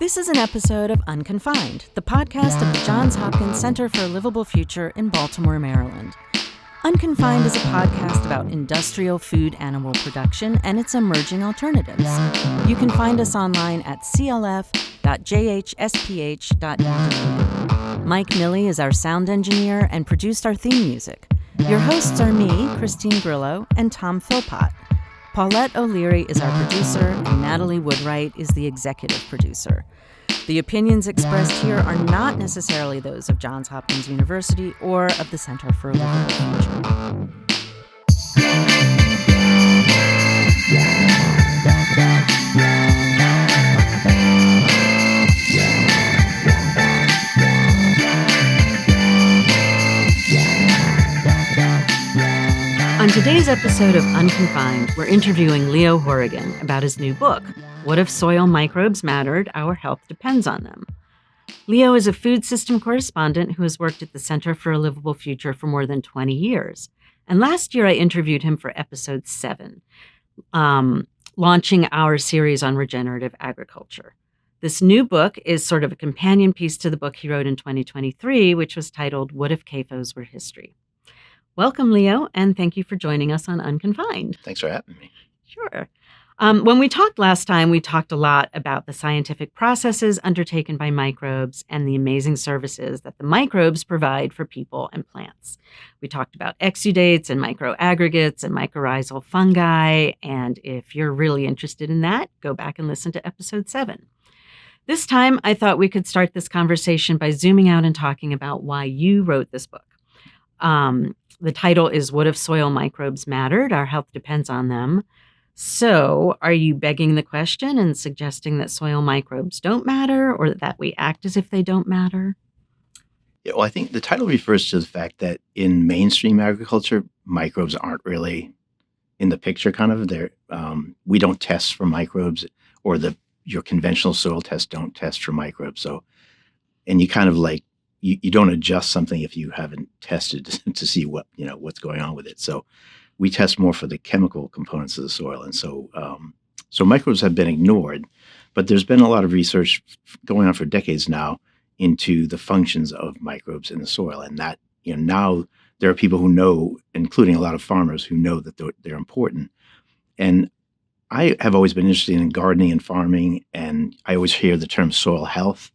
This is an episode of Unconfined, the podcast of the Johns Hopkins Center for a Livable Future in Baltimore, Maryland. Unconfined is a podcast about industrial food animal production and its emerging alternatives. You can find us online at clf.jhsph.edu. Mike Milley is our sound engineer and produced our theme music. Your hosts are me, Christine Grillo, and Tom Philpott. Paulette O'Leary is our producer, and Natalie Woodwright is the executive producer. The opinions expressed here are not necessarily those of Johns Hopkins University or of the Center for a Livable Future. On today's episode of Unconfined, we're interviewing Leo Horrigan about his new book, What If Soil Microbes Mattered? Our Health Depends on Them. Leo is a food system correspondent who has worked at the Center for a Livable Future for more than 20 years. And last year I interviewed him for episode 7, launching our series on regenerative agriculture. This new book is sort of a companion piece to the book he wrote in 2023, which was titled, What If CAFOs Were History? Welcome, Leo, and thank you for joining us on Unconfined. Thanks for having me. Sure. When we talked last time, we talked a lot about the scientific processes undertaken by microbes and the amazing services that the microbes provide for people and plants. We talked about exudates and microaggregates and mycorrhizal fungi, and if you're really interested in that, go back and listen to episode 7. This time, I thought we could start this conversation by zooming out and talking about why you wrote this book. The title is What If Soil Microbes Mattered? Our Health Depends on Them. So are you begging the question and suggesting that soil microbes don't matter or that we act as if they don't matter? Yeah, well, I think the title refers to the fact that in mainstream agriculture, microbes aren't really in the picture kind of. We don't test for microbes, or your conventional soil tests don't test for microbes. So, and you kind of like, you don't adjust something if you haven't tested to see what's going on with it. So we test more for the chemical components of the soil. And so microbes have been ignored, but there's been a lot of research going on for decades now into the functions of microbes in the soil. And that, now there are people who know, including a lot of farmers who know that they're important. And I have always been interested in gardening and farming, and I always hear the term soil health,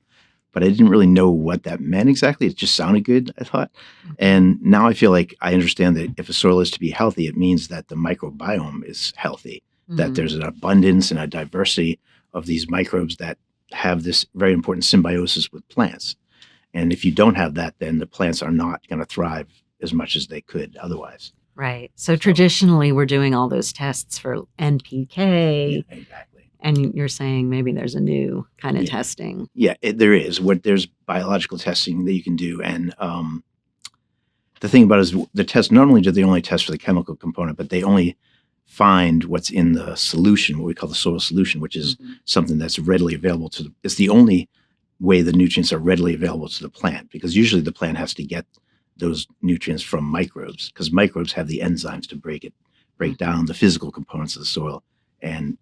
but I didn't really know what that meant exactly. It just sounded good, I thought. And now I feel like I understand that if a soil is to be healthy, it means that the microbiome is healthy, that there's an abundance and a diversity of these microbes that have this very important symbiosis with plants. And if you don't have that, then the plants are not going to thrive as much as they could otherwise. Right. So traditionally, we're doing all those tests for NPK. Yeah, exactly. And you're saying maybe there's a new kind of testing. Yeah, there is. There's biological testing that you can do. And the thing about it is the test, not only do they only test for the chemical component, but they only find what's in the solution, what we call the soil solution, which is something that's readily available it's the only way the nutrients are readily available to the plant, because usually the plant has to get those nutrients from microbes, because microbes have the enzymes to break down the physical components of the soil and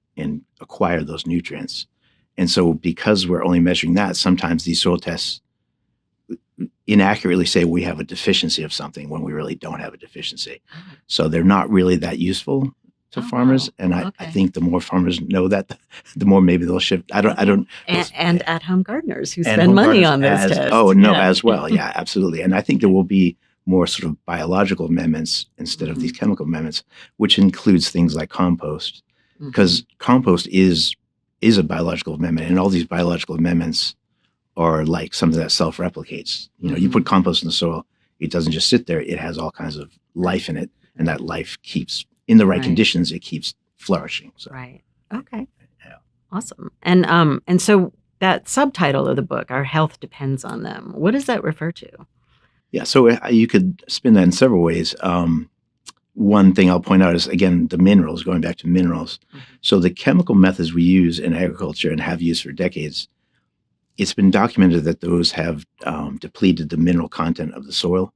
acquire those nutrients. And so because we're only measuring that, sometimes these soil tests inaccurately say we have a deficiency of something when we really don't have a deficiency. So they're not really that useful to farmers. And I think the more farmers know that, the more maybe they'll shift. And at-home gardeners who spend money on those tests. Oh, no, as well. Yeah, absolutely. And I think there will be more sort of biological amendments instead of these chemical amendments, which includes things like compost. Because compost is a biological amendment, and all these biological amendments are like something that self-replicates. You put compost in the soil, it doesn't just sit there, it has all kinds of life in it, and that life keeps, in the right conditions, it keeps flourishing. So. Right. Okay. Yeah. Awesome. And so that subtitle of the book, Our Health Depends on Them, what does that refer to? Yeah, so you could spin that in several ways. One thing I'll point out is, again, the minerals, going back to minerals. So the chemical methods we use in agriculture and have used for decades, it's been documented that those have depleted the mineral content of the soil.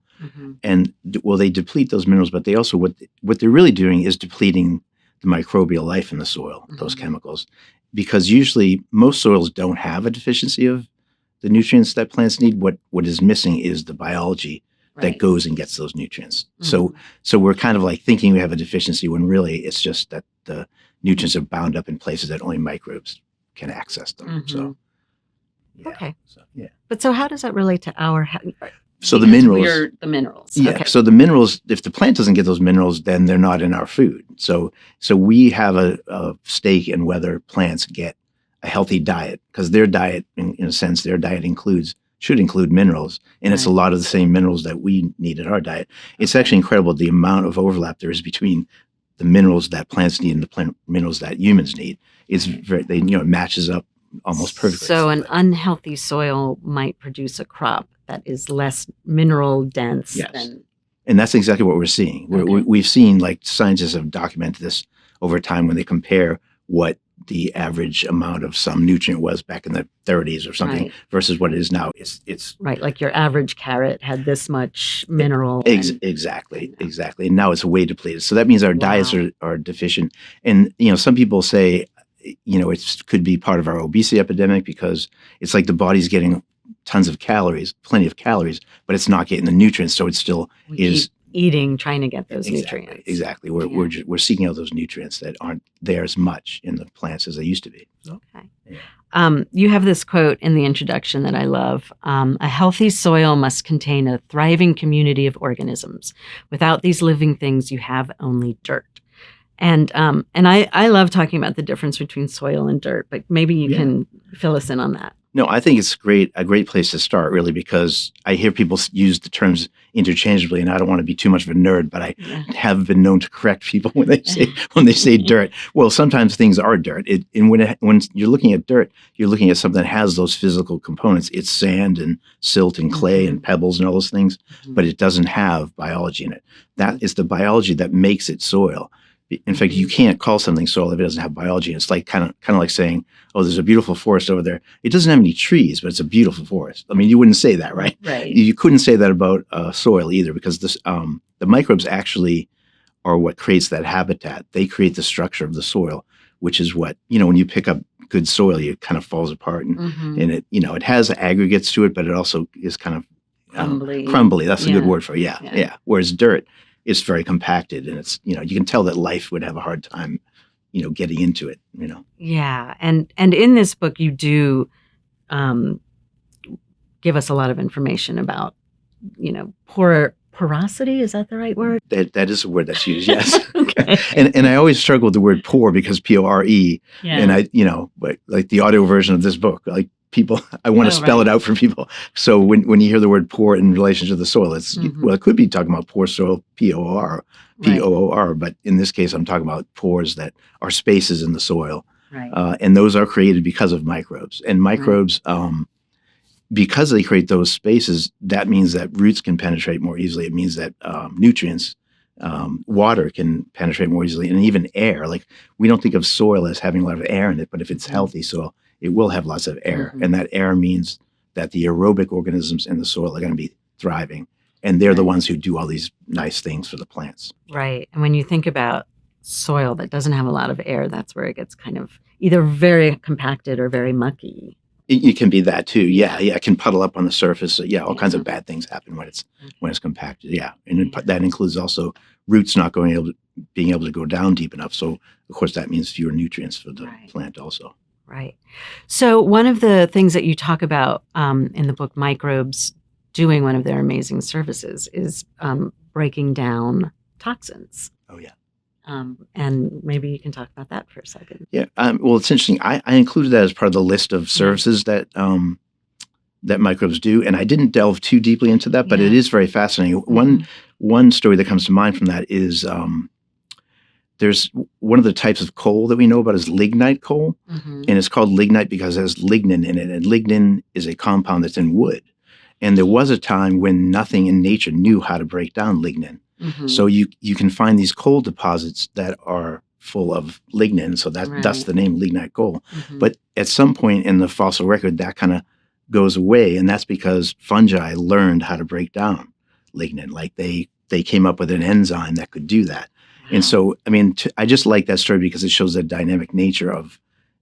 And they deplete those minerals, but they also, what they're really doing is depleting the microbial life in the soil, those chemicals. because usually most soils don't have a deficiency of the nutrients that plants need. What is missing is the biology that Right. goes and gets those nutrients. Mhm. So we're kind of like thinking we have a deficiency when really it's just that the nutrients are bound up in places that only microbes can access them. So Mhm. yeah. Okay. So, yeah. But so how does that relate to our So the because minerals. we're the minerals. Yeah. Okay. So the minerals, if the plant doesn't get those minerals, then they're not in our food. So we have a stake in whether plants get a healthy diet, because their diet, in a sense, their diet should include minerals, and it's a Right. lot of the same minerals that we need in our diet. It's Okay. actually incredible the amount of overlap there is between the minerals that plants need and the plant minerals that humans need. It's Right. very, it matches up almost perfectly. So an But unhealthy soil might produce a crop that is less mineral dense yes. than And that's exactly what we're seeing. Okay. We've seen, like, scientists have documented this over time when they compare what the average amount of some nutrient was back in the 30s or something Right. versus what it is now. It's right. Like your average carrot had this much mineral. and- exactly. And now it's way depleted. So that means our diets Wow. are deficient. And, some people say, it could be part of our obesity epidemic, because it's like the body's getting tons of calories, plenty of calories, but it's not getting the nutrients. So it still We is keep eating, trying to get those exactly, nutrients. Exactly. Yeah. We're seeking out those nutrients that aren't there as much in the plants as they used to be. Okay. Yeah. You have this quote in the introduction that I love. A healthy soil must contain a thriving community of organisms. Without these living things, you have only dirt. And I love talking about the difference between soil and dirt, but maybe you Yeah. can fill us in on that. No, I think it's a great place to start, really, because I hear people use the terms interchangeably, and I don't want to be too much of a nerd, but I Yeah. have been known to correct people when they say dirt. Well, sometimes things are dirt. And when you're looking at dirt, you're looking at something that has those physical components. It's sand and silt and clay and pebbles and all those things, but it doesn't have biology in it. That is the biology that makes it soil. In fact, you can't call something soil if it doesn't have biology. It's like kind of like saying, "Oh, there's a beautiful forest over there. It doesn't have any trees, but it's a beautiful forest." I mean, you wouldn't say that, right? Right. You couldn't say that about soil either, because the microbes actually are what creates that habitat. They create the structure of the soil, which is what, when you pick up good soil, it kind of falls apart, and it, it has aggregates to it, but it also is kind of crumbly. That's a good word for it. Yeah. Whereas dirt, it's very compacted, and it's, you can tell that life would have a hard time, getting into it, Yeah. And in this book, you do give us a lot of information about, porosity. Is that the right word? That is a word that's used, yes. Okay. And I always struggle with the word pore, because pore, Yeah. and but like the audio version of this book, like people, I want to spell right. it out for people. So when you hear the word pore in relation to the soil, it's, well, it could be talking about poor soil, P-O-O-R, but in this case, I'm talking about pores that are spaces in the soil. Right. And those are created because of microbes. And microbes, because they create those spaces, that means that roots can penetrate more easily. It means that nutrients, water can penetrate more easily, and even air. Like, we don't think of soil as having a lot of air in it, but if it's healthy soil, it will have lots of air. And that air means that the aerobic organisms in the soil are going to be thriving. And they're the ones who do all these nice things for the plants. Right. And when you think about soil that doesn't have a lot of air, that's where it gets kind of either very compacted or very mucky. It can be that too. Yeah. It can puddle up on the surface. So, all kinds of bad things happen when it's compacted. Yeah. And that includes also roots not being able to go down deep enough. So, of course, that means fewer nutrients for the plant also. Right. So one of the things that you talk about in the book, Microbes, doing one of their amazing services is breaking down toxins. Oh, yeah. And maybe you can talk about that for a second. Yeah. Well, it's interesting. I included that as part of the list of services that microbes do, and I didn't delve too deeply into that, but it is very fascinating. One story that comes to mind from that is there's one of the types of coal that we know about is lignite coal, and it's called lignite because it has lignin in it, and lignin is a compound that's in wood. And there was a time when nothing in nature knew how to break down lignin. So you can find these coal deposits that are full of lignin, so that's the name, lignite coal. But at some point in the fossil record, that kind of goes away, and that's because fungi learned how to break down lignin. Like they came up with an enzyme that could do that. And so, I mean, I just like that story because it shows the dynamic nature of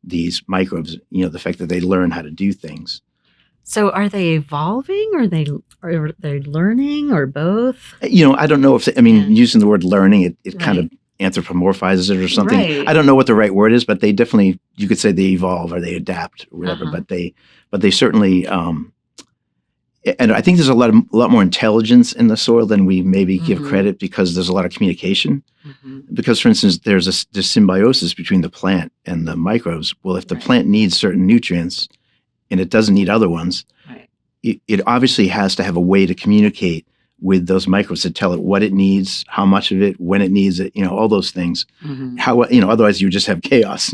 these microbes, the fact that they learn how to do things. So are they evolving, or are they learning, or both? I don't know if, using the word learning, it kind of Right. anthropomorphizes it or something. Right. I don't know what the right word is, but they definitely, you could say they evolve or they adapt or whatever, Uh-huh. but they certainly, and I think there's a lot more intelligence in the soil than we maybe give Mhm. credit, because there's a lot of communication. Mhm. Because, for instance, there's symbiosis between the plant and the microbes. Well, if the Right. plant needs certain nutrients and it doesn't need other ones, Right. it obviously has to have a way to communicate with those microbes to tell it what it needs, how much of it, when it needs it, all those things. Mhm. How, otherwise you just have chaos,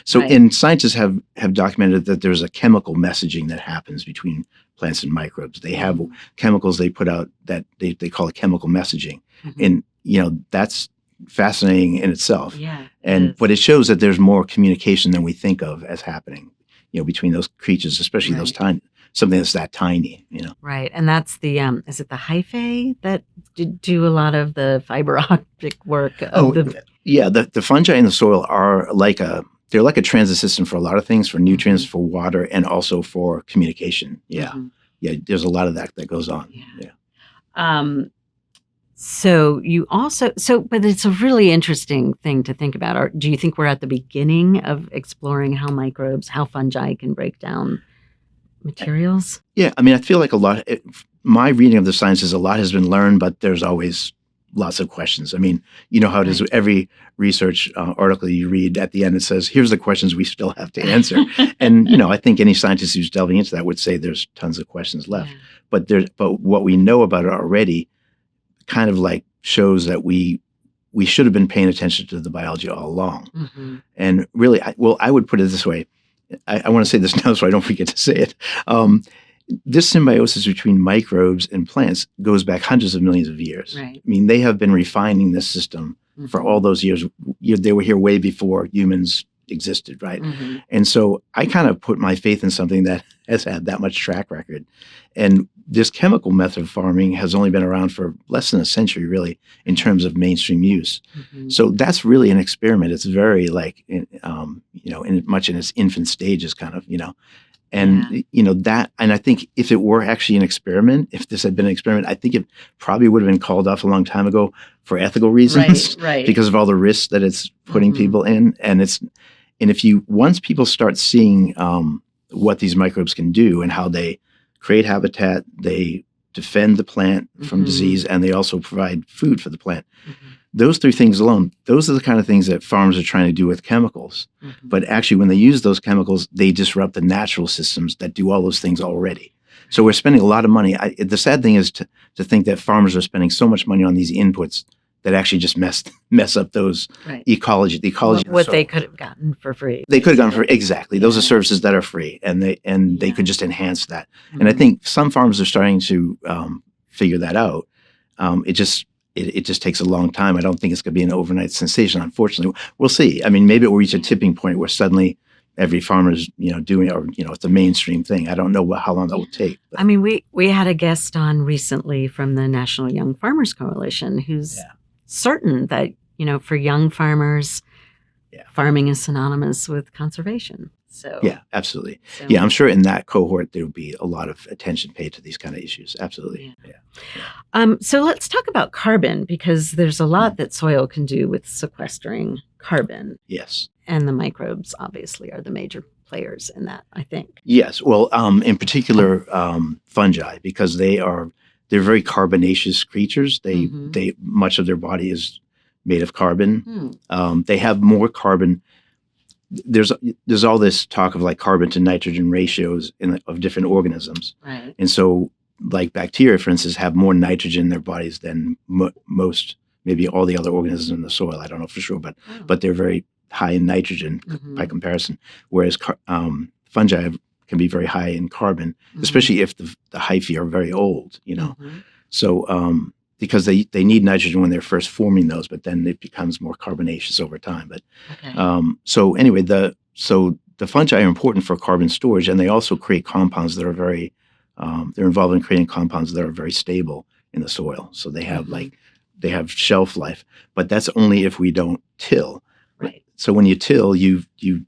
So, Right. and scientists have documented that there's a chemical messaging that happens between plants and microbes. They have Mhm. chemicals they put out that they call it chemical messaging. Mhm. And, that's fascinating in itself. Yeah. But it shows that there's more communication than we think of as happening, between those creatures, especially those Right. something that's that tiny. Right. And that's the is it the hyphae that do a lot of the fiber optic work of the Yeah. The fungi in the soil are they're like a transit system for a lot of things, for nutrients, for water, and also for communication. Yeah. Mhm. Yeah. There's a lot of that goes on. Yeah. Yeah. So you also but it's a really interesting thing to think about. Or do you think we're at the beginning of exploring how fungi can break down materials? Yeah. I feel like my reading of the science is a lot has been learned, but there's always lots of questions. You know how it is with Right. every research article you read. At the end, it says, here's the questions we still have to answer. And, I think any scientist who's delving into that would say there's tons of questions left. Yeah. But what we know about it already kind of like shows that we should have been paying attention to the biology all along. Mhm. And really, I would put it this way. I want to say this now so I don't forget to say it. This symbiosis between microbes and plants goes back hundreds of millions of years. Right. They have been refining this system for all those years. They were here way before humans existed, right? Mhm. And so I kind of put my faith in something that has had that much track record. And this chemical method of farming has only been around for less than a century, really, in terms of mainstream use. Mhm. So that's really an experiment. It's very much in its infant stages, kind of, And and I think if it were actually an experiment, if this had been an experiment, I think it probably would have been called off a long time ago for ethical reasons, Right. because of all the risks that it's putting Mhm. people in. And once people start seeing what these microbes can do and how they create habitat, they defend the plant from Mhm. disease, and they also provide food for the plant. Mhm. Those three things alone, those are the kind of things that farmers are trying to do with chemicals. Mhm. But actually, when they use those chemicals, they disrupt the natural systems that do all those things already. So we're spending a lot of money. The sad thing is to think that farmers are spending so much money on these inputs that actually just mess up those Right. the ecology. of the What soil. they could have gotten for free. They could have gone for exactly. Those are Yeah. services that are free, and they Yeah. could just enhance that. And I Mhm. think some farmers are starting to figure that out. It just takes a long time. I don't think it's going to be an overnight sensation. Unfortunately, we'll see. Maybe it will reach a tipping point where suddenly every farmer's doing, or it's a mainstream thing. I don't know how long that will take. But. We had a guest on recently from the National Young Farmers Coalition who's certain that, for young farmers, farming is synonymous with conservation. So Yeah, absolutely. Yeah, I'm sure in that cohort there will be a lot of attention paid to these kind of issues. Absolutely. Yeah. So let's talk about carbon, because there's a lot that soil can do with sequestering carbon. Yes. And the microbes obviously are the major players in that, I think. Yes. Well, in particular, fungi, because they're very carbonaceous creatures. They much of their body is made of carbon. They have more carbon. There's all this talk of like carbon to nitrogen ratios of different organisms. Right. And so, like bacteria, for instance, have more nitrogen in their bodies than most, maybe all the other organisms in the soil. I don't know for sure, but they're very high in nitrogen by comparison. Whereas fungi can be very high in carbon, especially if the hyphae are very old. So because they need nitrogen when they're first forming those, but then it becomes more carbonaceous over time. But so anyway, the fungi are important for carbon storage, and they also create compounds that are very they're involved in creating compounds that are very stable in the soil. So they have they have shelf life, but that's only if we don't till. Right. so when you till, you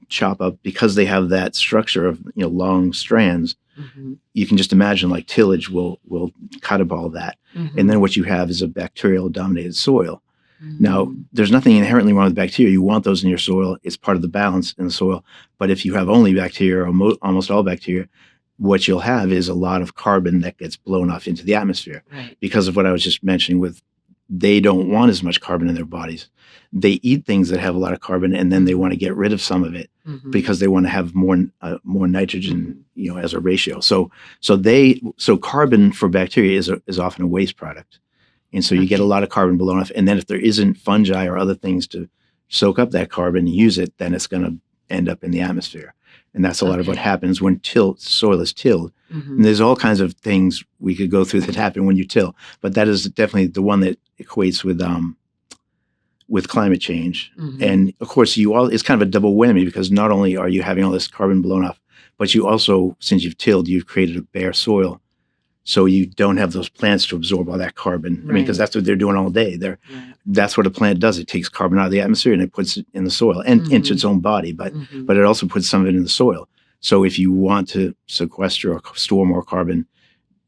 chop up, because they have that structure of long strands. Mm-hmm. You can just imagine like tillage will cut up all that, Mm-hmm. and then what you have is a bacterial dominated soil. Mm-hmm. Now, there's nothing inherently wrong with bacteria. You want those in your soil. It's part of the balance in the soil. But if you have only bacteria or almost all bacteria, what you'll have is a lot of carbon that gets blown off into the atmosphere, right. because of what I was just mentioning with they don't want as much carbon in their bodies. They eat things that have a lot of carbon, and then they want to get rid of some of it Mm-hmm. because they want to have more nitrogen, as a ratio. So carbon for bacteria is often a waste product. And so you get a lot of carbon blown off. And then if there isn't fungi or other things to soak up that carbon and use it, then it's going to end up in the atmosphere. And that's a lot of what happens when soil is tilled. Mm-hmm. And there's all kinds of things we could go through that happen when you till. But that is definitely the one that equates with climate change. Mm-hmm. And of course, it's kind of a double whammy, because not only are you having all this carbon blown off, but you also, since you've tilled, you've created a bare soil. So you don't have those plants to absorb all that carbon. Right. I mean, because that's what they're doing all day. That's what a plant does. It takes carbon out of the atmosphere and it puts it in the soil and into its own body, but it also puts some of it in the soil. So if you want to sequester or store more carbon,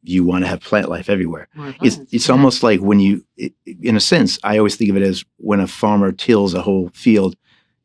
you want to have plant life everywhere. It's almost like in a sense, I always think of it as when a farmer tills a whole field,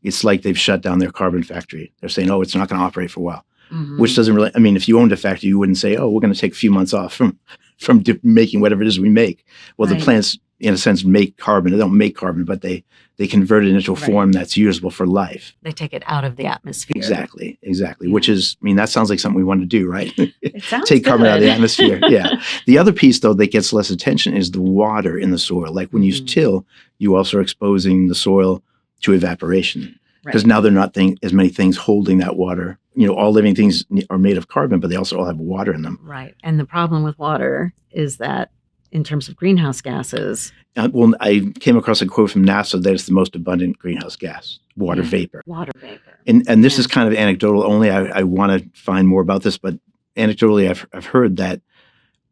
it's like they've shut down their carbon factory. They're saying, oh, it's not going to operate for a while. Mm-hmm. Which doesn't really, I mean, if you owned a factory, you wouldn't say, oh, we're going to take a few months off from making whatever it is we make. Well, the plants, in a sense, make carbon. They don't make carbon, but they convert it into a form that's usable for life. They take it out of the atmosphere. Exactly. Yeah. Which is, I mean, that sounds like something we want to do, right? It sounds Take carbon good. out of the atmosphere. Yeah. The other piece, though, that gets less attention is the water in the soil. Like when you till, you also are exposing the soil to evaporation. Because now there are not as many things holding that water. All living things are made of carbon, but they also all have water in them. Right. And the problem with water is that in terms of greenhouse gases. I came across a quote from NASA that it's the most abundant greenhouse gas, water vapor. Water vapor. And this is kind of anecdotal only. I want to find more about this, but anecdotally, I've heard that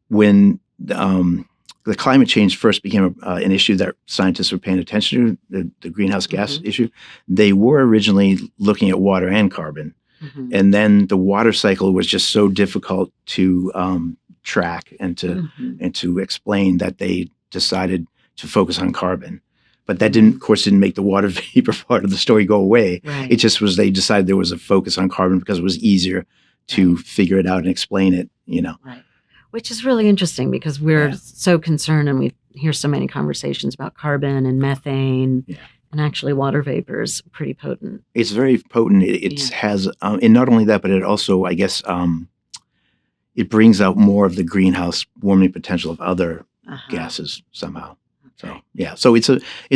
when the climate change first became an issue that scientists were paying attention to, the greenhouse gas issue, they were originally looking at water and carbon. Mm-hmm. And then the water cycle was just so difficult to track and to explain that they decided to focus on carbon. But that didn't make the water vapor part of the story go away. Right. It just was they decided there was a focus on carbon because it was easier to figure it out and explain it, Right. Which is really interesting because we're so concerned and we hear so many conversations about carbon and methane. Yeah. And actually, water vapor is pretty potent. It's very potent. It has, and not only that, but it also, I guess, it brings out more of the greenhouse warming potential of other gases somehow. Okay. So it's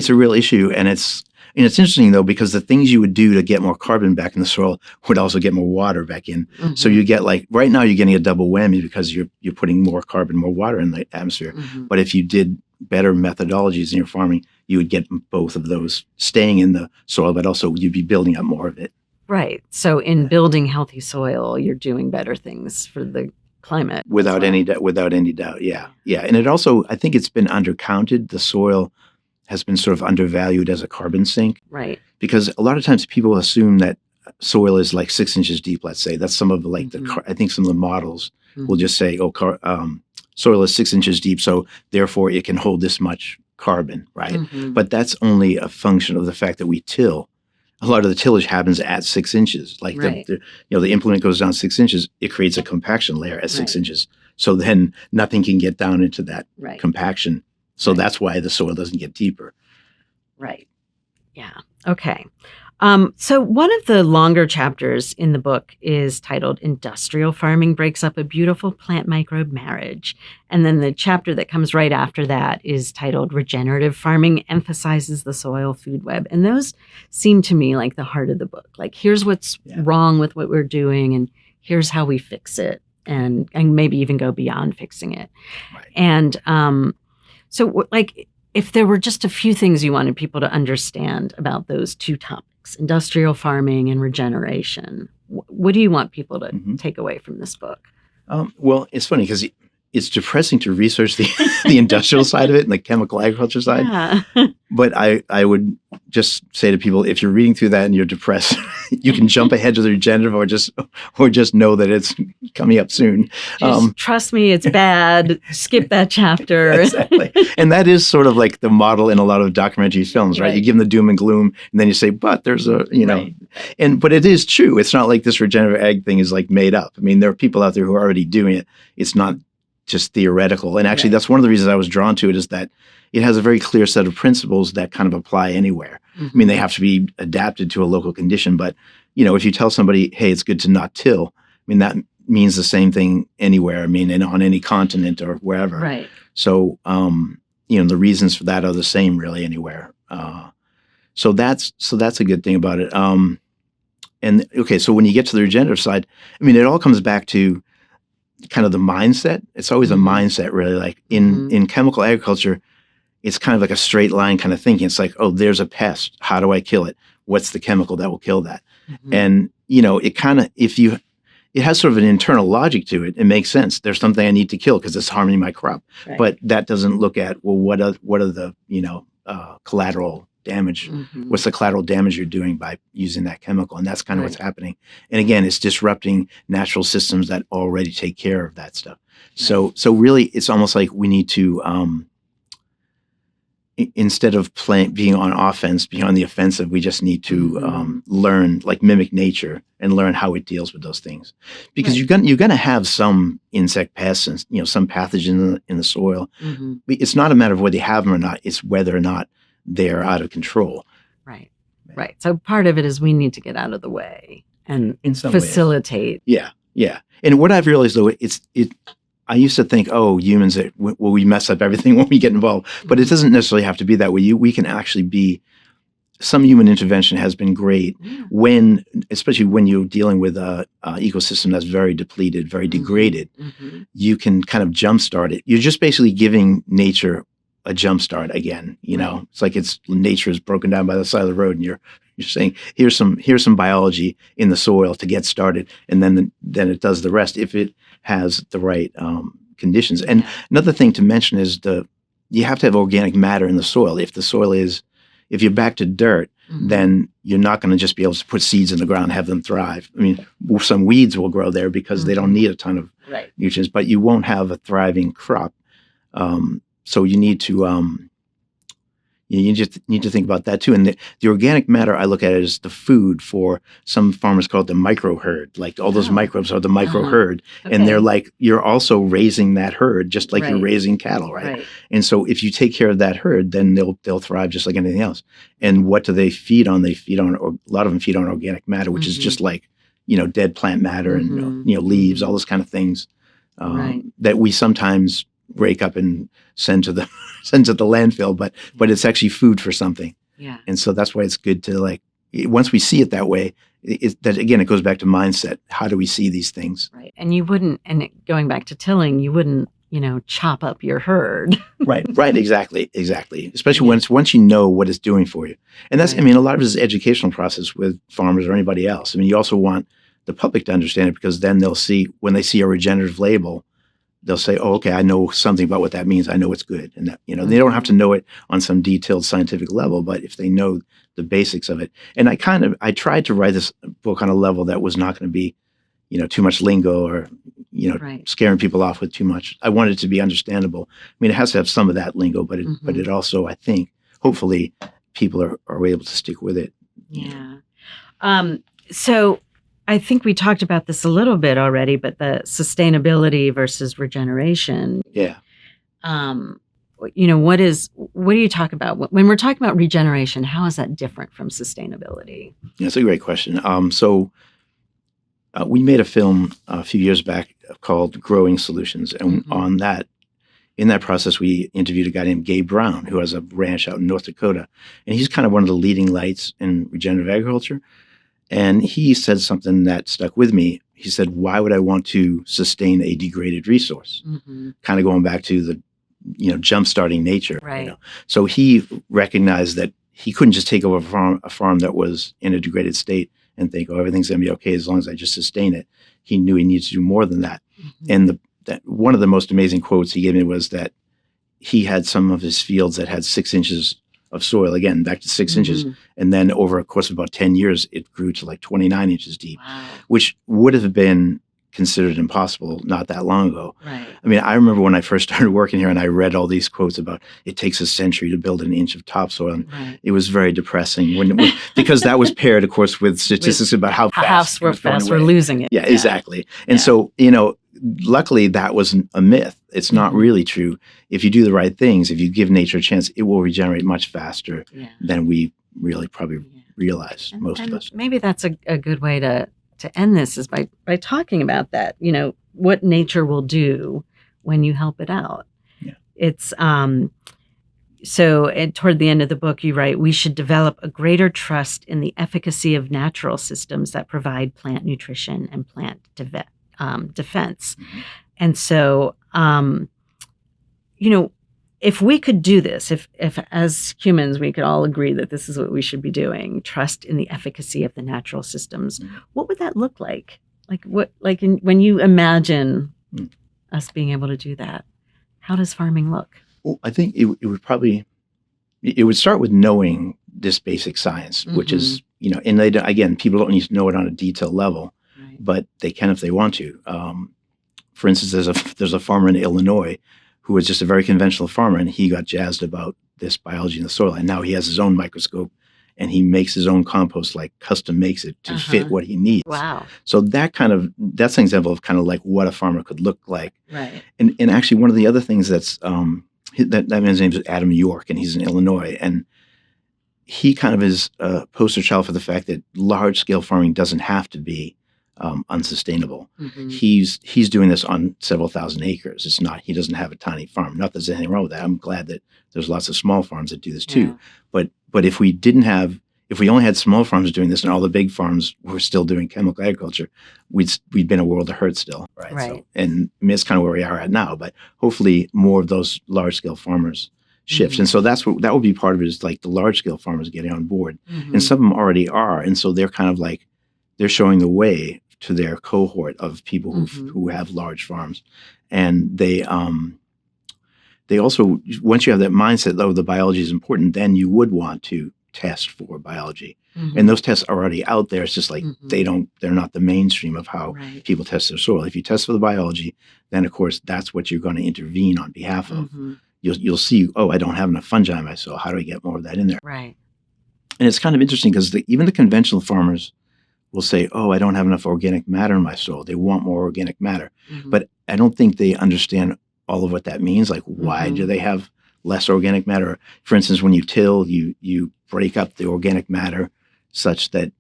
a real issue, and it's interesting though because the things you would do to get more carbon back in the soil would also get more water back in. Mm-hmm. So you get right now you're getting a double whammy because you're putting more carbon, more water in the atmosphere. Mm-hmm. But if you did better methodologies in your farming, you would get both of those staying in the soil, but also you'd be building up more of it. Right. So in building healthy soil, you're doing better things for the climate. Without any doubt. Yeah. And it also, I think it's been undercounted. The soil has been sort of undervalued as a carbon sink. Right. Because a lot of times people assume that soil is like 6 inches deep, let's say. That's some of I think some of the models will just say, soil is 6 inches deep, so therefore it can hold this much carbon, right? Mm-hmm. But that's only a function of the fact that we till. A lot of the tillage happens at 6 inches. Like the implement goes down 6 inches, it creates a compaction layer at 6 inches. So then nothing can get down into that compaction. So that's why the soil doesn't get deeper. Right. Yeah. Okay. So one of the longer chapters in the book is titled Industrial Farming Breaks Up a Beautiful Plant Microbe Marriage. And then the chapter that comes right after that is titled Regenerative Farming Emphasizes the Soil Food Web. And those seem to me like the heart of the book. Like, here's what's wrong with what we're doing, and here's how we fix it, and maybe even go beyond fixing it. Right. And so, like, if there were just a few things you wanted people to understand about those two topics, industrial farming and regeneration, what do you want people to take away from this book? Well, it's funny because it's depressing to research the industrial side of it and the chemical agriculture side. Yeah. But I would just say to people, if you're reading through that and you're depressed, you can jump ahead to the regenerative or just know that it's coming up soon. Just trust me, it's bad. Skip that chapter. Exactly. And that is sort of like the model in a lot of documentary films, right? You give them the doom and gloom, and then you say, but there's a, but it is true. It's not like this regenerative ag thing is like made up. I mean, there are people out there who are already doing it. It's not just theoretical. And actually, that's one of the reasons I was drawn to it, is that it has a very clear set of principles that kind of apply anywhere. I mean, they have to be adapted to a local condition. But, if you tell somebody, hey, it's good to not till, I mean, that means the same thing anywhere. I mean, on any continent or wherever. Right. So, the reasons for that are the same really anywhere. So that's a good thing about it. And okay, so when you get to the regenerative side, I mean, it all comes back to kind of the mindset. It's always a mindset, really. Like in chemical agriculture, it's kind of like a straight line kind of thinking. It's like, oh, there's a pest. How do I kill it? What's the chemical that will kill that? And it kind of, it has sort of an internal logic to it. It makes sense. There's something I need to kill because it's harming my crop. Right. But that doesn't look at, well, what are the collateral damage? What's the collateral damage you're doing by using that chemical? And that's kind of what's happening. And again, it's disrupting natural systems that already take care of that stuff. Right. So really, it's almost like we need to, instead of being on offense, be on the offensive. We just need to learn, like mimic nature, and learn how it deals with those things. Because you're going to have some insect pests and some pathogens in the soil. It's not a matter of whether you have them or not. It's whether or not they're out of control. Right. So part of it is we need to get out of the way and facilitate. Ways. Yeah. And what I've realized, though, I used to think, humans, we mess up everything when we get involved. But it doesn't necessarily have to be that way. We can actually be, some human intervention has been great especially when you're dealing with an ecosystem that's very depleted, very degraded. You can kind of jumpstart it. You're just basically giving nature a jumpstart again. It's like nature is broken down by the side of the road, and you're saying, here's some biology in the soil to get started, and then it does the rest if it has the right conditions. And another thing to mention is you have to have organic matter in the soil. If you're back to dirt, then you're not going to just be able to put seeds in the ground and have them thrive. I mean, some weeds will grow there because they don't need a ton of nutrients, but you won't have a thriving crop. So you need to you just need to think about that too. And the organic matter, I look at it as the food for some farmers call it the micro herd. Like all those microbes are the micro herd, and they're like, you're also raising that herd just like you're raising cattle, right? And so if you take care of that herd, then they'll thrive just like anything else. And what do they feed on? They feed on, or a lot of them feed on organic matter, which is just like dead plant matter and leaves, all those kind of things that we sometimes rake up and send to the landfill, but it's actually food for something. Yeah. And so that's why it's good to once we see it that way, it goes back to mindset. How do we see these things? Right. And going back to tilling, you wouldn't, chop up your herd. Right. Exactly. Especially once you know what it's doing for you. And that's, a lot of it is educational process with farmers or anybody else. I mean, you also want the public to understand it, because then they'll see, when they see a regenerative label, they'll say, oh, okay, I know something about what that means. I know it's good. And that, they don't have to know it on some detailed scientific level, but if they know the basics of it. And I tried to write this book on a level that was not going to be, too much lingo or, scaring people off with too much. I wanted it to be understandable. I mean, it has to have some of that lingo, but it also, I think, hopefully people are able to stick with it. Yeah. So I think we talked about this a little bit already, but the sustainability versus regeneration. Yeah. What do you talk about when we're talking about regeneration? How is that different from sustainability? Yeah, that's a great question. So we made a film a few years back called Growing Solutions. And in that process, we interviewed a guy named Gabe Brown, who has a ranch out in North Dakota. And he's kind of one of the leading lights in regenerative agriculture. And he said something that stuck with me. He said, why would I want to sustain a degraded resource? Kind of going back to the, jump-starting nature. Right. So he recognized that he couldn't just take over a farm that was in a degraded state and think, everything's going to be okay as long as I just sustain it. He knew he needed to do more than that. And that one of the most amazing quotes he gave me was that he had some of his fields that had 6 inches of soil, again, back to 6 inches. And then over a course of about 10 years, it grew to like 29 inches deep, Wow. which would have been considered impossible not that long ago. Right. I mean, I remember when I first started working here and I read all these quotes about it takes a century to build an inch of topsoil. And Right. it was very depressing because that was paired, of course, with statistics about how fast we're losing it. Yeah, exactly. And so, luckily that wasn't a myth. It's not really true. If you do the right things, if you give nature a chance, it will regenerate much faster than we really probably realize, most of us. Maybe that's a good way to end this is by talking about that, what nature will do when you help it out. Yeah. It's toward the end of the book, you write, we should develop a greater trust in the efficacy of natural systems that provide plant nutrition and plant defense. Mm-hmm. And so, if we could do this, if as humans we could all agree that this is what we should be doing, trust in the efficacy of the natural systems, what would that look like? When you imagine us being able to do that, how does farming look? Well, I think it would start with knowing this basic science, which is, and again, people don't need to know it on a detailed level, right. but they can if they want to. For instance, there's a farmer in Illinois who was just a very conventional farmer, and he got jazzed about this biology in the soil. And now he has his own microscope, and he makes his own compost, like custom makes it to fit what he needs. Wow. So that's an example of kind of like what a farmer could look like. Right. And actually, one of the other things that's that man's name is Adam York, and he's in Illinois, and he kind of is a poster child for the fact that large scale farming doesn't have to be unsustainable. Mm-hmm. He's doing this on several thousand acres. It's not, he doesn't have a tiny farm. Not that there's anything wrong with that. I'm glad that there's lots of small farms that do this too. Yeah. But if we only had small farms doing this and all the big farms were still doing chemical agriculture, we'd be in a world of hurt still. Right. So, and I mean, it's kind of where we are at now, but hopefully more of those large scale farmers shift. Mm-hmm. And so that would be part of it, is like the large scale farmers getting on board. Mm-hmm. And some of them already are. And so they're kind of like, they're showing the way to their cohort of people who have large farms. And they also, once you have that mindset, though, the biology is important, then you would want to test for biology. Mm-hmm. And those tests are already out there. It's just like they're not the mainstream of how people test their soil. If you test for the biology, then of course that's what you're going to intervene on behalf of. Mm-hmm. You'll see, I don't have enough fungi in my soil. How do I get more of that in there? Right. And it's kind of interesting because even the conventional farmers will say, I don't have enough organic matter in my soil. They want more organic matter. Mm-hmm. But I don't think they understand all of what that means. Like, why do they have less organic matter? For instance, when you till, you break up the organic matter such that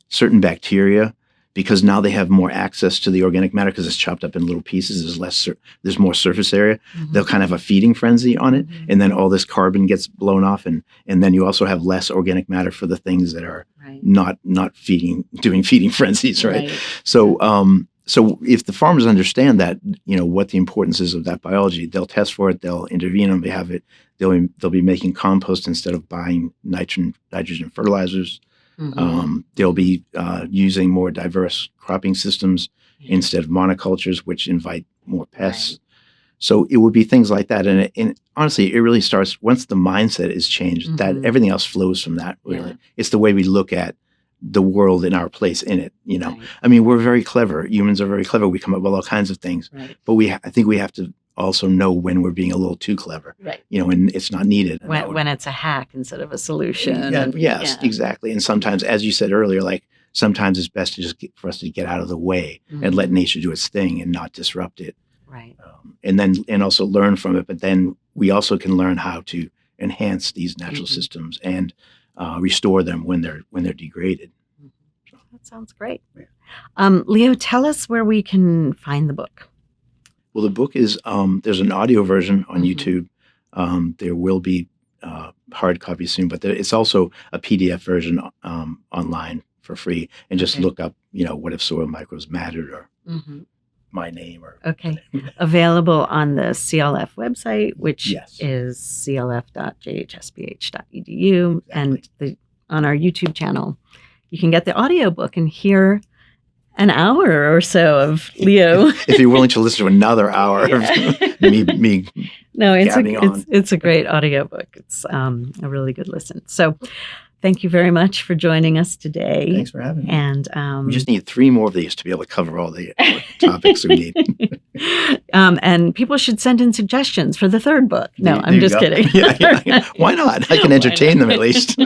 certain bacteria, because now they have more access to the organic matter because it's chopped up in little pieces, there's more surface area, they'll kind of have a feeding frenzy on it, and then all this carbon gets blown off, and then you also have less organic matter for the things that are not doing feeding frenzies, right? So if the farmers understand that, what the importance is of that biology, they'll test for it, they'll intervene on behalf of it, they'll be making compost instead of buying nitrogen fertilizers. Mm-hmm. They'll be using more diverse cropping systems instead of monocultures, which invite more pests. Right. So it would be things like that. And honestly, it really starts once the mindset is changed, that everything else flows from that, really. Yeah. It's the way we look at the world and our place in it, Right. I mean, we're very clever. Humans are very clever. We come up with all kinds of things. Right. But I think we have to also know when we're being a little too clever, right? And it's not needed. When it's a hack instead of a solution. Yes, exactly. And sometimes, as you said earlier, like sometimes it's best to for us to get out of the way and let nature do its thing and not disrupt it. Right. And also learn from it. But then we also can learn how to enhance these natural systems and restore them when they're degraded. So. That sounds great. Yeah. Leo, tell us where we can find the book. Well, the book is, there's an audio version on YouTube. There will be hard copies soon, but it's also a PDF version online for free. And just look up, what if soil microbes mattered, or my name. Available on the CLF website, which is clf.jhsph.edu. Exactly. And on our YouTube channel, you can get the audiobook and hear an hour or so of Leo. If you're willing to listen to another hour of me No, gabbing on. it's a great audiobook. It's a really good listen. So thank you very much for joining us today. Thanks for having me. And we just need 3 more of these to be able to cover all the topics we need. And people should send in suggestions for the 3rd book. No, There I'm you just go. kidding. Yeah. Why not? I can entertain them at least.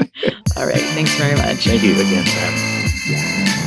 All right. Thanks very much. Thank you again for having me.